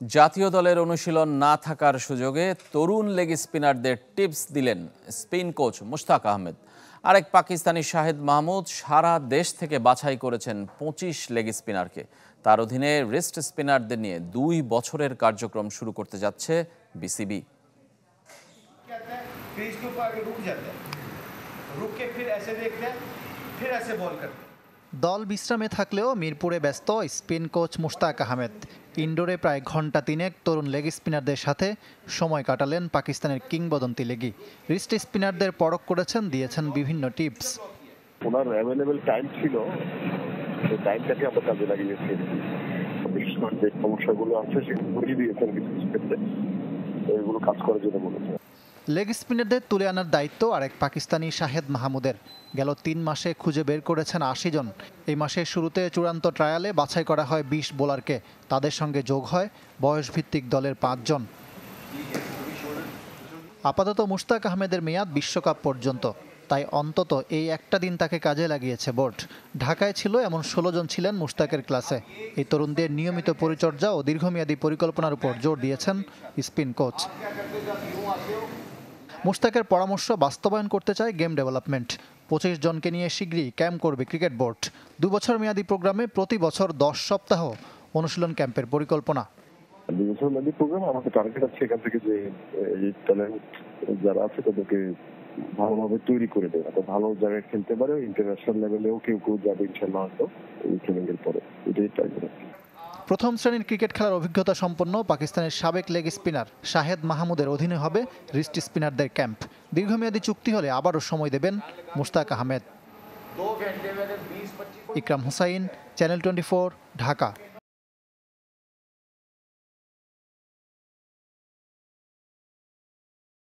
জাতীয় দলের অনুশীলন না থাকার সুযোগে তরুণ লেগ স্পিনারদের টিপস দিলেন স্পিন কোচ মুশতাক আহমেদ। আরেক পাকিস্তানি শাহেদ মাহমুদ সারা দেশ থেকে বাছাই করেছেন 25 লেগ স্পিনারকে। তার অধীনে রিস্ট স্পিনারদের নিয়ে 2 বছরের কার্যক্রম শুরু করতে যাচ্ছে বিসিবি। দল বিশ্রামে থাকলেও মিরপুরে ব্যস্ত স্পিন কোচ মুশতাক আহমেদ। ইনডোরে প্রায় ঘন্টা তিনেক তরুণ লেগ স্পিনারদের সাথে সময় কাটালেন পাকিস্তানের কিংবদন্তি লেগি। রিস্ট স্পিনারদের পরখ করেছেন, দিয়েছেন বিভিন্ন টিপস। ওনার অ্যাভেলেবেল টাইম ছিল, সেই টাইমটাকে আমরা কাজে লাগিয়েছি। বিশেষ করে যে সমস্যাগুলো আছে সেগুলো বুঝিয়ে দিয়েছেন কিছু ক্ষেত্রে, এগুলো কাজ করার জন্য বলেছে। লেগ স্পিনারদের তুলে আনার দায়িত্ব আরেক পাকিস্তানি শাহেদ মাহমুদের। গেল 3 মাসে খুঁজে বের করেছেন 80 জন। এই মাসের শুরুতে চূড়ান্ত ট্রায়ালে বাছাই করা হয় 20 বোলারকে। তাদের সঙ্গে যোগ হয় বয়সভিত্তিক দলের 5 জন। আপাতত মুশতাক আহমেদের মেয়াদ বিশ্বকাপ পর্যন্ত, তাই অন্তত এই একটা দিন তাকে কাজে লাগিয়েছে বোর্ড। ঢাকায় ছিল এমন 16 জন ছিলেন মুশতাকের ক্লাসে। এই তরুণদের নিয়মিত পরিচর্যা ও দীর্ঘমেয়াদী পরিকল্পনার উপর জোর দিয়েছেন স্পিন কোচ। মুশতাকের পরামর্শ বাস্তবায়ন করতে চায় গেম ডেভেলপমেন্ট। 25 জনকে নিয়ে শীঘ্রই ক্যাম্প করবে ক্রিকেট বোর্ড। 2 বছর মেয়াদী প্রোগ্রামে প্রতি বছর 10 সপ্তাহ অনুশীলন ক্যাম্পের পরিকল্পনা। 2 বছর মেয়াদী প্রোগ্রাম, আমাদের টার্গেট আছে এখান থেকে যে এই ট্যালেন্ট যারা আছে তাদেরকে ভালোভাবে তৈরি করে দেওয়া, ভালো জায়গায় খেলতে পারে, ইন্টারন্যাশনাল লেভেলেও কেউ কেউ যাবে ইনশাআল্লাহ এই ট্রেনিং এর পরে। এটাই টার্গেট। প্রথম শ্রেণীর ক্রিকেট খেলার অভিজ্ঞতা সম্পন্ন পাকিস্তানের সাবেক লেগ স্পিনার শাহেদ মাহমুদের অধীনে হবে রিস্ট স্পিনারদের ক্যাম্প। দীর্ঘমেয়াদী চুক্তি হলে আবারও সময় দেবেন মুশতাক আহমেদ। ইকরাম হুসাইন, চ্যানেল 24, ঢাকা।